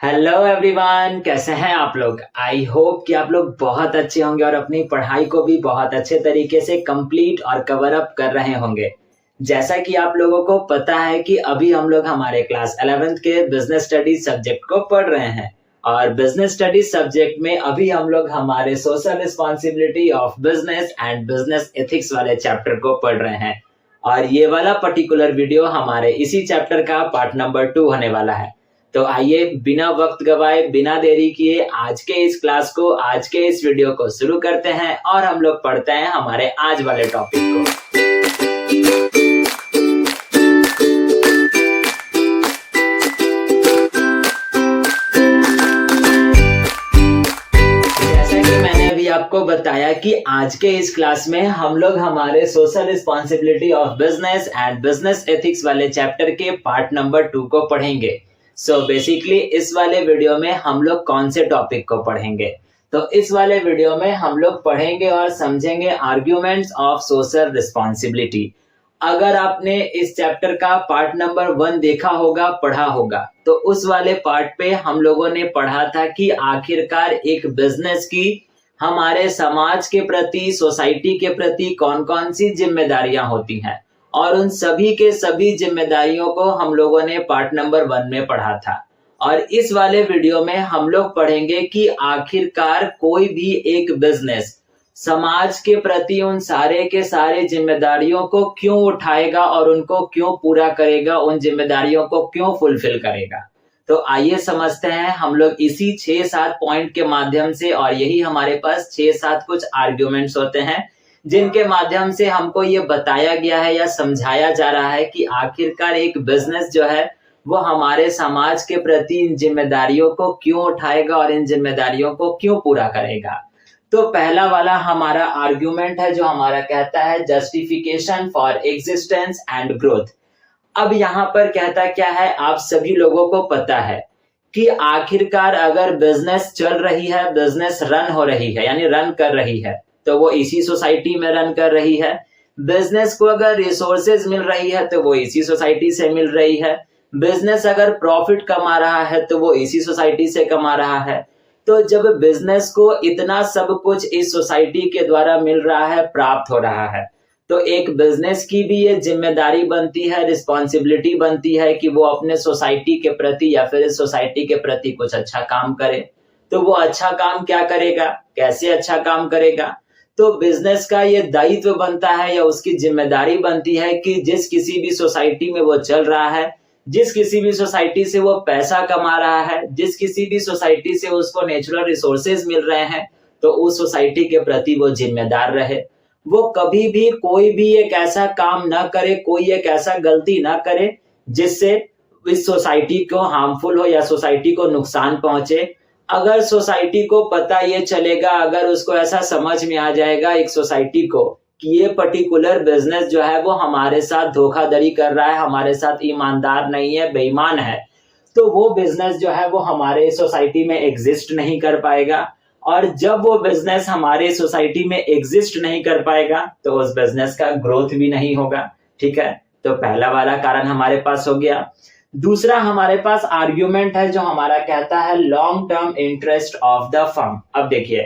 Hello everyone, कैसे हैं आप लोग। आई होप कि आप लोग बहुत अच्छे होंगे और अपनी पढ़ाई को भी बहुत अच्छे तरीके से कंप्लीट और कवर अप कर रहे होंगे। जैसा कि आप लोगों को पता है कि अभी हम लोग हमारे क्लास 11th के बिजनेस स्टडीज सब्जेक्ट को पढ़ रहे हैं और बिजनेस स्टडीज सब्जेक्ट में अभी हम लोग हमारे social responsibility of business and business ethics वाले चैप्टर को पढ़ रहे हैं। और ये वाला पर्टिकुलर वीडियो हमारे इसी चैप्टर का पार्ट नंबर 2 होने वाला है। तो आइए बिना वक्त गवाए, बिना देरी किए आज के इस क्लास को, आज के इस वीडियो को शुरू करते हैं और हम लोग पढ़ते हैं हमारे आज वाले टॉपिक को। जैसा कि मैंने अभी आपको बताया कि आज के इस क्लास में हम लोग हमारे social responsibility of business and business ethics वाले चैप्टर के पार्ट नंबर 2 को पढ़ेंगे। सो बेसिकली इस वाले वीडियो में हम लोग कौन से टॉपिक को पढ़ेंगे, तो इस वाले वीडियो में हम लोग पढ़ेंगे और समझेंगे आर्ग्यूमेंट्स ऑफ सोशल रिस्पॉन्सिबिलिटी। अगर आपने इस चैप्टर का पार्ट नंबर 1 देखा होगा, पढ़ा होगा, तो उस वाले पार्ट पे हम लोगों ने पढ़ा था कि आखिरकार एक बिजनेस की हमारे समाज के प्रति, सोसाइटी के प्रति कौन कौन सी जिम्मेदारियां होती हैं, और उन सभी के सभी जिम्मेदारियों को हम लोगों ने पार्ट नंबर 1 में पढ़ा था। और इस वाले वीडियो में हम लोग पढ़ेंगे कि आखिरकार कोई भी एक बिजनेस समाज के प्रति उन सारे के सारे जिम्मेदारियों को क्यों उठाएगा और उनको क्यों पूरा करेगा, उन जिम्मेदारियों को क्यों फुलफिल करेगा। तो आइए समझते हैं हम लोग इसी 6-7 पॉइंट के माध्यम से, और यही हमारे पास 6-7 कुछ आर्ग्यूमेंट्स होते हैं जिनके माध्यम से हमको ये बताया गया है या समझाया जा रहा है कि आखिरकार एक बिजनेस जो है वो हमारे समाज के प्रति इन जिम्मेदारियों को क्यों उठाएगा और इन जिम्मेदारियों को क्यों पूरा करेगा। तो पहला वाला हमारा आर्ग्यूमेंट है जो हमारा कहता है justification for existence and growth. अब यहाँ पर कहता क्या है, आप सभी लोगों को पता है कि आखिरकार अगर बिजनेस चल रही है, बिजनेस रन हो रही है यानी रन कर रही है, तो वो इसी सोसाइटी में रन कर रही है। बिजनेस को अगर रिसोर्सेज मिल रही है तो वो इसी सोसाइटी से मिल रही है। बिजनेस अगर प्रॉफिट कमा रहा है तो वो इसी सोसाइटी से कमा रहा है। तो जब बिजनेस को इतना सब कुछ इस सोसाइटी के द्वारा मिल रहा है, प्राप्त हो रहा है, तो एक बिजनेस की भी ये जिम्मेदारी बनती है, रिस्पॉन्सिबिलिटी बनती है कि वो अपने सोसाइटी के प्रति या फिर इस सोसाइटी के प्रति कुछ अच्छा काम करे। तो वो अच्छा काम क्या करेगा, कैसे अच्छा काम करेगा, तो बिजनेस का ये दायित्व बनता है या उसकी जिम्मेदारी बनती है कि जिस किसी भी सोसाइटी में वो चल रहा है, जिस किसी भी सोसाइटी से वो पैसा कमा रहा है, जिस किसी भी सोसाइटी से उसको नेचुरल रिसोर्सेज मिल रहे हैं, तो उस सोसाइटी के प्रति वो जिम्मेदार रहे। वो कभी भी कोई भी एक ऐसा काम ना करे, कोई एक ऐसा गलती ना करे जिससे इस सोसाइटी को हार्मफुल हो या सोसाइटी को नुकसान पहुंचे। अगर सोसाइटी को पता ये चलेगा, अगर उसको ऐसा समझ में आ जाएगा एक सोसाइटी को कि ये पर्टिकुलर बिजनेस जो है वो हमारे साथ धोखाधड़ी कर रहा है, हमारे साथ ईमानदार नहीं है, बेईमान है, तो वो बिजनेस जो है वो हमारे सोसाइटी में एग्जिस्ट नहीं कर पाएगा। और जब वो बिजनेस हमारे सोसाइटी में एग्जिस्ट नहीं कर पाएगा तो उस बिजनेस का ग्रोथ भी नहीं होगा। ठीक है, तो पहला वाला कारण हमारे पास हो गया। दूसरा हमारे पास आर्ग्यूमेंट है जो हमारा कहता है long term interest of the firm. अब देखिए,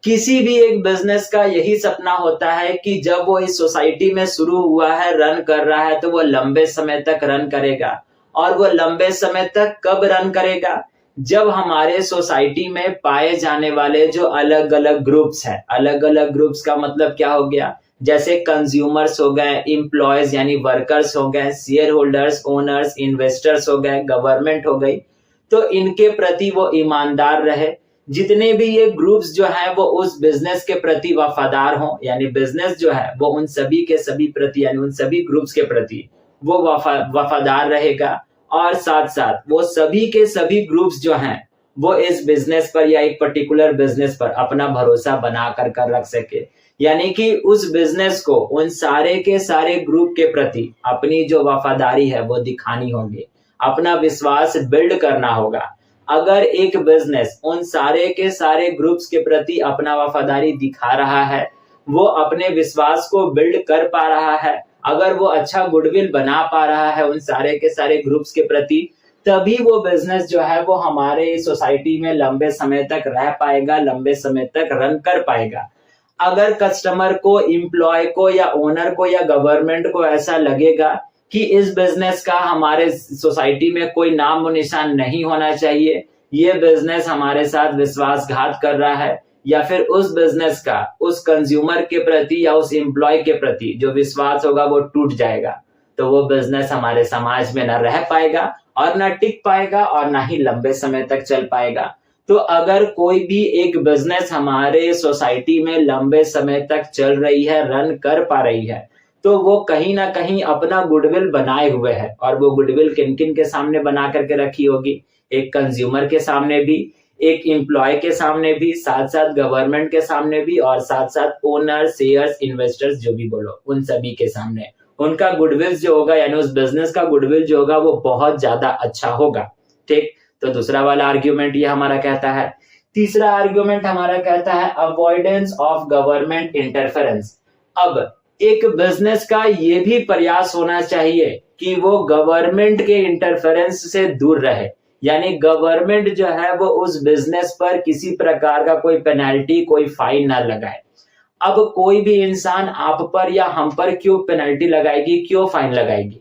किसी भी एक बिजनेस का यही सपना होता है कि जब वो इस सोसाइटी में शुरू हुआ है, रन कर रहा है, तो वो लंबे समय तक रन करेगा। और वो लंबे समय तक कब रन करेगा, जब हमारे सोसाइटी में पाए जाने वाले जो अलग अलग ग्रुप्स हैं, अलग अलग ग्रुप्स का मतलब क्या हो गया, जैसे कंज्यूमर्स हो गए, एम्प्लॉयज यानी वर्कर्स हो गए, शेयर होल्डर्स, ओनर्स, इन्वेस्टर्स हो गए, गवर्नमेंट हो गई, तो इनके प्रति वो ईमानदार रहे। जितने भी ये ग्रुप्स जो है वो उस बिजनेस के प्रति वफादार हों, यानी बिजनेस जो है वो उन सभी के सभी प्रति यानी उन सभी ग्रुप्स के प्रति वो वफादार रहेगा। और साथ साथ वो सभी के सभी ग्रुप्स जो हैं वो इस बिजनेस पर या एक पर्टिकुलर बिजनेस पर अपना भरोसा बना कर रख सके, यानी कि उस बिजनेस को उन सारे के सारे ग्रुप के प्रति अपनी जो वफादारी है वो दिखानी होगी, अपना विश्वास बिल्ड करना होगा। अगर एक बिजनेस उन सारे के सारे ग्रुप्स के प्रति अपना वफादारी दिखा रहा है, वो अपने विश्वास को बिल्ड कर पा रहा है, अगर वो अच्छा गुडविल बना पा रहा है उन सारे के सारे ग्रुप्स के प्रति, तभी वो बिजनेस जो है वो हमारे सोसाइटी में लंबे समय तक रह पाएगा, लंबे समय तक रन कर पाएगा। अगर कस्टमर को, एम्प्लॉय को या ओनर को या गवर्नमेंट को ऐसा लगेगा कि इस बिजनेस का हमारे सोसाइटी में कोई नाम और निशान नहीं होना चाहिए, ये बिजनेस हमारे साथ विश्वासघात कर रहा है, या फिर उस बिजनेस का उस कंज्यूमर के प्रति या उस एम्प्लॉय के प्रति जो विश्वास होगा वो टूट जाएगा, तो वो बिजनेस हमारे समाज में न रह पाएगा और न टिक पाएगा और ना ही लंबे समय तक चल पाएगा। तो अगर कोई भी एक बिजनेस हमारे सोसाइटी में लंबे समय तक चल रही है, रन कर पा रही है, तो वो कहीं ना कहीं अपना गुडविल बनाए हुए है। और वो गुडविल किन किन के सामने बना करके रखी होगी? एक कंज्यूमर के सामने भी, एक एम्प्लॉय के सामने भी, साथ साथ गवर्नमेंट के सामने भी, और साथ साथ ओनर, शेयर्स, इन्वेस्टर्स जो भी बोलो, उन सभी के सामने उनका गुडविल जो होगा, यानी उस बिजनेस का गुडविल जो होगा वो बहुत ज्यादा अच्छा होगा। ठीक, तो दूसरा वाला आर्ग्यूमेंट ये हमारा कहता है। तीसरा आर्ग्यूमेंट हमारा कहता है अवॉइडेंस ऑफ गवर्नमेंट इंटरफेरेंस। अब एक बिजनेस का ये भी प्रयास होना चाहिए कि वो गवर्नमेंट के इंटरफेरेंस से दूर रहे, यानी गवर्नमेंट जो है वो उस बिजनेस पर किसी प्रकार का कोई पेनल्टी, कोई फाइन ना लगाए। अब कोई भी इंसान आप पर या हम पर क्यों पेनल्टी लगाएगी, क्यों फाइन लगाएगी?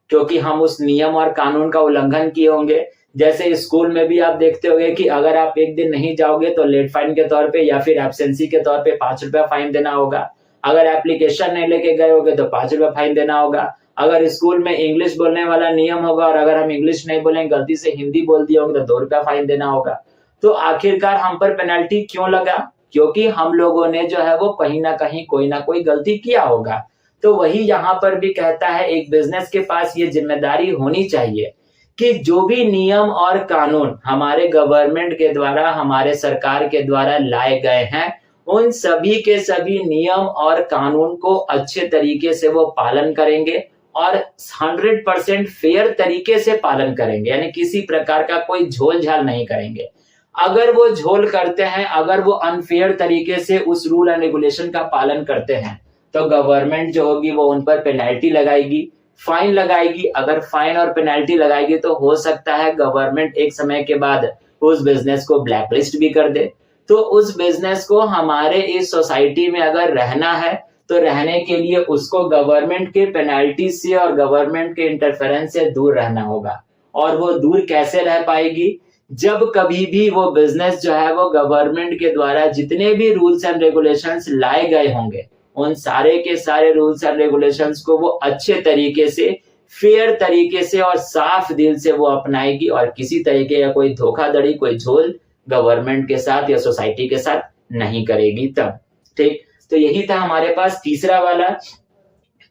क्योंकि हम उस नियम और कानून का उल्लंघन किए होंगे। जैसे स्कूल में भी आप देखते होंगे कि अगर आप एक दिन नहीं जाओगे तो लेट फाइन के तौर पे या फिर एब्सेंसी के तौर पे 5 रुपया फाइन देना होगा। अगर एप्लीकेशन नहीं लेके गए होगे तो 5 रुपया फाइन देना होगा। अगर स्कूल में इंग्लिश बोलने वाला नियम होगा और अगर हम इंग्लिश नहीं बोलेंगे, गलती से हिंदी बोल दिए होंगे तो 2 रुपया फाइन देना होगा। तो आखिरकार हम पर पेनल्टी क्यों लगा? क्योंकि हम लोगों ने जो है वो कहीं ना कहीं कोई ना कोई गलती किया होगा। तो वही यहाँ पर भी कहता है, एक बिजनेस के पास ये जिम्मेदारी होनी चाहिए कि जो भी नियम और कानून हमारे गवर्नमेंट के द्वारा, हमारे सरकार के द्वारा लाए गए हैं, उन सभी के सभी नियम और कानून को अच्छे तरीके से वो पालन करेंगे और 100% फेयर तरीके से पालन करेंगे, यानी किसी प्रकार का कोई झोल झाल नहीं करेंगे। अगर वो झोल करते हैं, अगर वो अनफेयर तरीके से उस रूल एंड रेगुलेशन का पालन करते हैं, तो गवर्नमेंट जो होगी वो उन पर पेनल्टी लगाएगी, फाइन लगाएगी। अगर फाइन और पेनल्टी लगाएगी तो हो सकता है गवर्नमेंट एक समय के बाद उस बिजनेस को ब्लैकलिस्ट भी कर दे। तो उस बिजनेस को हमारे इस सोसाइटी में अगर रहना है तो रहने के लिए उसको गवर्नमेंट के पेनल्टी से और गवर्नमेंट के इंटरफेरेंस से दूर रहना होगा। और वो दूर कैसे रह पाएगी? जब कभी भी वो बिजनेस जो है वो गवर्नमेंट के द्वारा जितने भी रूल्स एंड रेगुलेशंस लाए गए होंगे, उन सारे के सारे रूल्स एंड रेगुलेशंस को वो अच्छे तरीके से, फेयर तरीके से और साफ दिल से वो अपनाएगी और किसी तरीके का कोई धोखाधड़ी, कोई झोल गवर्नमेंट के साथ या सोसाइटी के साथ नहीं करेगी तब। ठीक, तो यही था हमारे पास तीसरा वाला।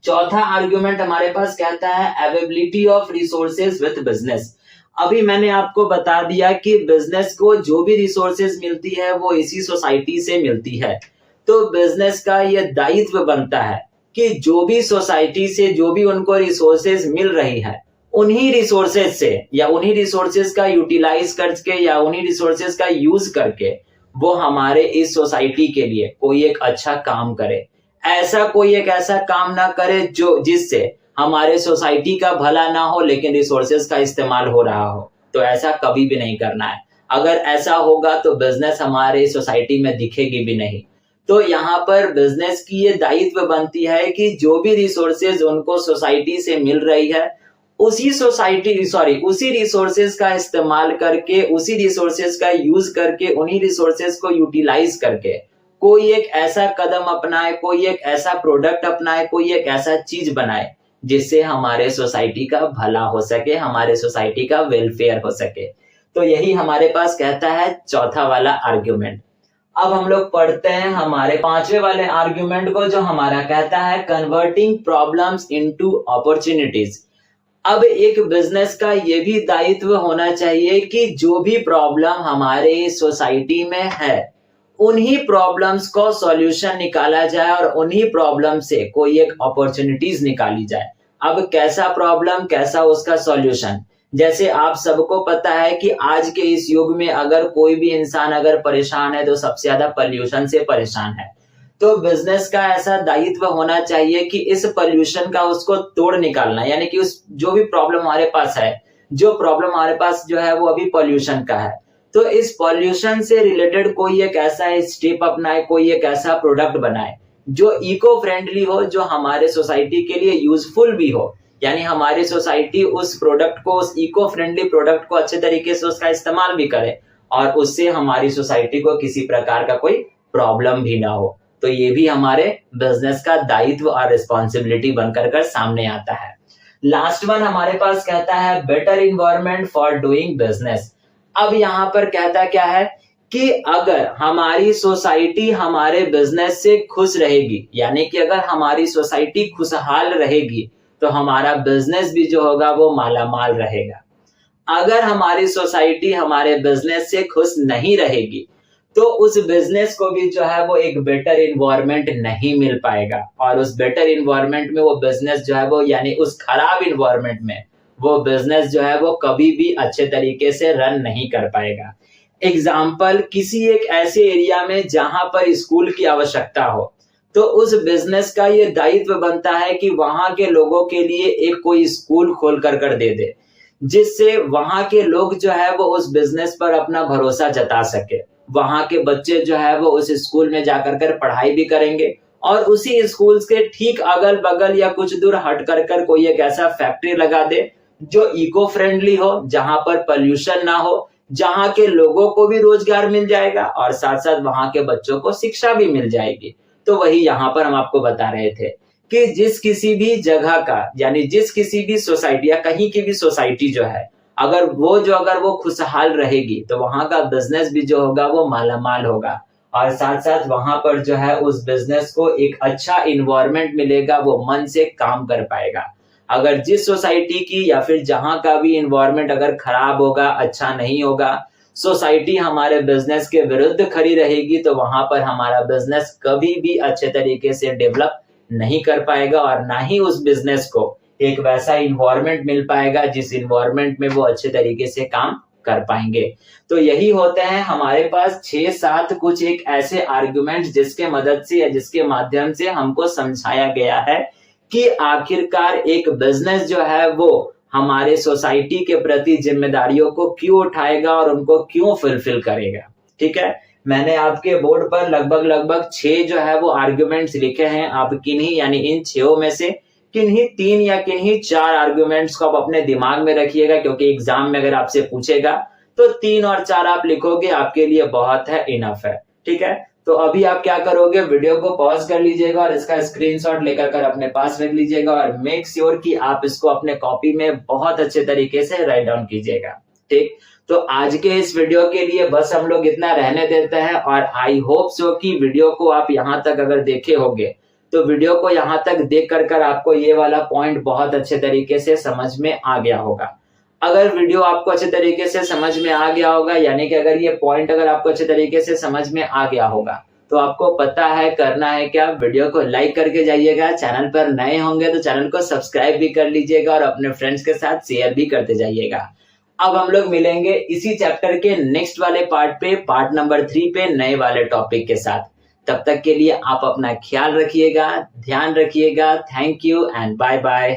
चौथा आर्गुमेंट हमारे पास कहता है availability of resources with business. अभी मैंने आपको बता दिया कि बिजनेस को जो भी रिसोर्सेज मिलती है वो इसी सोसाइटी से मिलती है। तो बिजनेस का ये दायित्व बनता है कि जो भी सोसाइटी से जो भी उनको रिसोर्सेज मिल रही है, उन्हीं रिसोर्सेज से या उन्हीं रिसोर्सेज का यूटिलाइज करके या उन्हीं रिसोर्सेज का यूज करके वो हमारे इस सोसाइटी के लिए कोई एक अच्छा काम करे। ऐसा कोई एक ऐसा काम ना करे जो जिससे हमारे सोसाइटी का भला ना हो लेकिन रिसोर्सेज का इस्तेमाल हो रहा हो। तो ऐसा कभी भी नहीं करना है। अगर ऐसा होगा तो बिजनेस हमारे सोसाइटी में दिखेगी भी नहीं। तो यहाँ पर बिजनेस की ये दायित्व बनती है कि जो भी रिसोर्सेज उनको सोसाइटी से मिल रही है, उसी रिसोर्सेज का इस्तेमाल करके, उसी रिसोर्सेज का यूज करके, उन्हीं रिसोर्सेज को यूटिलाइज करके कोई एक ऐसा कदम अपनाए, कोई एक ऐसा प्रोडक्ट अपनाए, कोई एक ऐसा चीज बनाए जिससे हमारे सोसाइटी का भला हो सके, हमारे सोसाइटी का वेलफेयर हो सके। तो यही हमारे पास कहता है चौथा वाला आर्ग्यूमेंट। अब हम लोग पढ़ते हैं हमारे पांचवे वाले आर्ग्यूमेंट को, जो हमारा कहता है कन्वर्टिंग प्रॉब्लम्स इनटू अपॉर्चुनिटीज। अब एक बिजनेस का ये भी दायित्व होना चाहिए कि जो भी प्रॉब्लम हमारे सोसाइटी में है, उन्हीं प्रॉब्लम्स को सॉल्यूशन निकाला जाए और उन्हीं प्रॉब्लम से कोई एक अपॉर्चुनिटीज निकाली जाए। अब कैसा प्रॉब्लम, कैसा उसका सॉल्यूशन? जैसे आप सबको पता है कि आज के इस युग में अगर कोई भी इंसान अगर परेशान है तो सबसे ज्यादा पोल्यूशन से परेशान है। तो बिजनेस का ऐसा दायित्व होना चाहिए कि इस पोल्यूशन का उसको तोड़ निकालना, यानी कि उस जो भी प्रॉब्लम हमारे पास है, जो प्रॉब्लम हमारे पास जो है वो अभी पॉल्यूशन का है। तो इस पॉल्यूशन से रिलेटेड कोई एक ऐसा स्टेप अपनाए, कोई एक ऐसा प्रोडक्ट बनाए जो इको फ्रेंडली हो, जो हमारे सोसाइटी के लिए यूजफुल भी हो, यानी हमारी सोसाइटी उस प्रोडक्ट को, उस इको फ्रेंडली प्रोडक्ट को अच्छे तरीके से उसका इस्तेमाल भी करे और उससे हमारी सोसाइटी को किसी प्रकार का कोई प्रॉब्लम भी ना हो। तो ये भी हमारे बिजनेस का दायित्व और रिस्पॉन्सिबिलिटी बनकर कर सामने आता है। लास्ट वन हमारे पास कहता है better environment for doing business. अब यहाँ पर कहता क्या है कि अगर हमारी सोसाइटी हमारे बिजनेस से खुश रहेगी, यानी कि अगर हमारी सोसाइटी खुशहाल रहेगी तो हमारा बिजनेस भी जो होगा वो मालामाल रहेगा। अगर हमारी सोसाइटी हमारे बिजनेस से खुश नहीं रहेगी तो उस बिजनेस को भी जो है वो एक बेटर इन्वायरमेंट नहीं मिल पाएगा और उस बेटर इन्वायरमेंट में वो बिजनेस जो है वो, यानी उस खराब इन्वायरमेंट में वो बिजनेस जो है वो कभी भी अच्छे तरीके से रन नहीं कर पाएगा। एग्जाम्पल, किसी एक ऐसे एरिया में जहां पर स्कूल की आवश्यकता हो तो उस बिजनेस का ये दायित्व बनता है कि वहां के लोगों के लिए एक कोई स्कूल खोल कर दे दे, जिससे वहां के लोग जो है वो उस बिजनेस पर अपना भरोसा जता सके। वहां के बच्चे जो है वो उस स्कूल में जाकर कर पढ़ाई भी करेंगे और उसी स्कूल के ठीक अगल बगल या कुछ दूर हट कर कोई एक ऐसा फैक्ट्री लगा दे जो इको फ्रेंडली हो, जहां पर पोल्यूशन ना हो, जहां के लोगों को भी रोजगार मिल जाएगा और साथ साथ वहां के बच्चों को शिक्षा भी मिल जाएगी। तो वही यहाँ पर हम आपको बता रहे थे कि जिस किसी भी जगह का, यानी जिस किसी भी सोसाइटी या कहीं की भी सोसाइटी जो है, अगर वो खुशहाल रहेगी तो वहां का बिजनेस भी जो होगा वो मालामाल होगा और साथ साथ वहां पर जो है उस बिजनेस को एक अच्छा इन्वायरमेंट मिलेगा, वो मन से काम कर पाएगा। अगर जिस सोसाइटी की या फिर जहां का भी इन्वायरमेंट अगर खराब होगा, अच्छा नहीं होगा, सोसाइटी हमारे बिजनेस के विरुद्ध खड़ी रहेगी तो वहां पर हमारा बिजनेस कभी भी अच्छे तरीके से डेवलप नहीं कर पाएगा और ना ही उस बिजनेस को एक वैसा इन्वायरमेंट मिल पाएगा जिस इन्वायरमेंट में वो अच्छे तरीके से काम कर पाएंगे। तो यही होते हैं हमारे पास 6-7 कुछ एक ऐसे आर्गुमेंट जिसके मदद से या जिसके माध्यम से हमको समझाया गया है कि आखिरकार एक बिजनेस जो है वो हमारे सोसाइटी के प्रति जिम्मेदारियों को क्यों उठाएगा और उनको क्यों फुलफिल करेगा। ठीक है, मैंने आपके बोर्ड पर लगभग 6 जो है वो आर्गुमेंट्स लिखे हैं। आप किन्हीं, यानी इन 6 में से किन्हीं 3 या किन्हीं 4 आर्गुमेंट्स को आप अपने दिमाग में रखिएगा, क्योंकि एग्जाम में अगर आपसे पूछेगा तो 3 और 4 आप लिखोगे, आपके लिए बहुत है, इनफ है। ठीक है, तो अभी आप क्या करोगे, वीडियो को पॉज कर लीजिएगा और इसका स्क्रीनशॉट लेकर कर अपने पास रख लीजिएगा और मेक श्योर कि आप इसको अपने कॉपी में बहुत अच्छे तरीके से राइट डाउन कीजिएगा। ठीक, तो आज के इस वीडियो के लिए बस हम लोग इतना रहने देते हैं और आई होप सो कि वीडियो को आप यहाँ तक अगर देखे होंगे तो वीडियो को यहाँ तक देख कर आपको ये वाला पॉइंट बहुत अच्छे तरीके से समझ में आ गया होगा। अगर वीडियो आपको अच्छे तरीके से समझ में आ गया होगा, यानी कि अगर ये पॉइंट अगर आपको अच्छे तरीके से समझ में आ गया होगा, तो आपको पता है करना है क्या, वीडियो को लाइक करके जाइएगा। चैनल पर नए होंगे तो चैनल को सब्सक्राइब भी कर लीजिएगा और अपने फ्रेंड्स के साथ शेयर भी करते जाइएगा। अब हम लोग मिलेंगे इसी चैप्टर के नेक्स्ट वाले पार्ट पे, पार्ट नंबर 3 पे, नए वाले टॉपिक के साथ। तब तक के लिए आप अपना ख्याल रखिएगा, ध्यान रखिएगा। Thank you and bye bye.